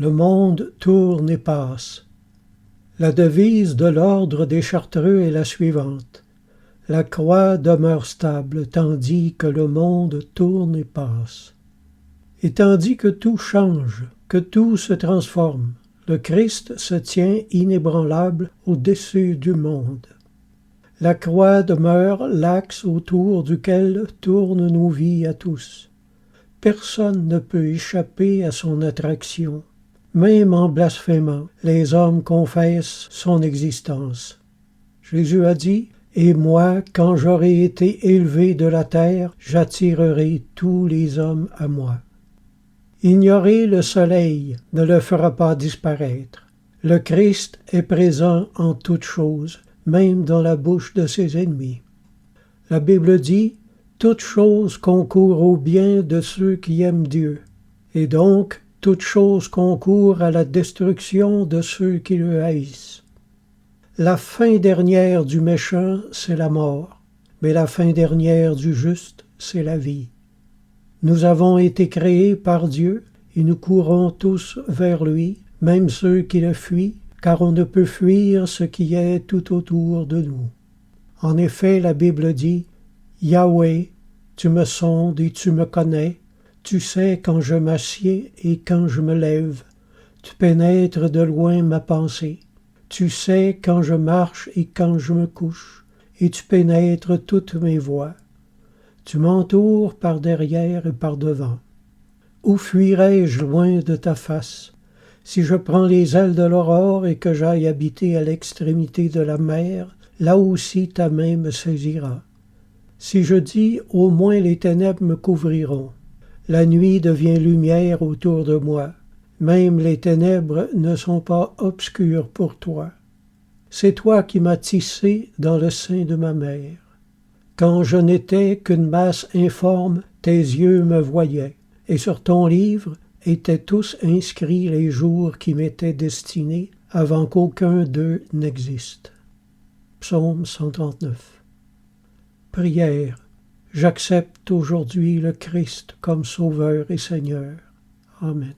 le monde tourne et passe. La devise de l'ordre des Chartreux est la suivante. La croix demeure stable, tandis que le monde tourne et passe. Et tandis que tout change, que tout se transforme, le Christ se tient inébranlable au-dessus du monde. La croix demeure l'axe autour duquel tournent nos vies à tous. Personne ne peut échapper à son attraction. Même en blasphémant, les hommes confessent son existence. Jésus a dit, « Et moi, quand j'aurai été élevé de la terre, j'attirerai tous les hommes à moi. » Ignorer le soleil ne le fera pas disparaître. Le Christ est présent en toutes choses, même dans la bouche de ses ennemis. La Bible dit « Toutes choses concourent au bien de ceux qui aiment Dieu. » Et donc, toutes choses concourent à la destruction de ceux qui le haïssent. La fin dernière du méchant, c'est la mort, mais la fin dernière du juste, c'est la vie. Nous avons été créés par Dieu et nous courons tous vers lui, même ceux qui le fuient, car on ne peut fuir ce qui est tout autour de nous. En effet, la Bible dit « Yahweh, tu me sondes et tu me connais, tu sais quand je m'assieds et quand je me lève, tu pénètres de loin ma pensée, tu sais quand je marche et quand je me couche, et tu pénètres toutes mes voies. Tu m'entoures par derrière et par devant. Où fuirais-je loin de ta face? Si je prends les ailes de l'aurore et que j'aille habiter à l'extrémité de la mer, là aussi ta main me saisira. Si je dis, au moins les ténèbres me couvriront. La nuit devient lumière autour de moi. Même les ténèbres ne sont pas obscures pour toi. C'est toi qui m'as tissé dans le sein de ma mère. Quand je n'étais qu'une masse informe, tes yeux me voyaient, et sur ton livre étaient tous inscrits les jours qui m'étaient destinés avant qu'aucun d'eux n'existe. Psaume 139. Prière. J'accepte aujourd'hui le Christ comme Sauveur et Seigneur. Amen.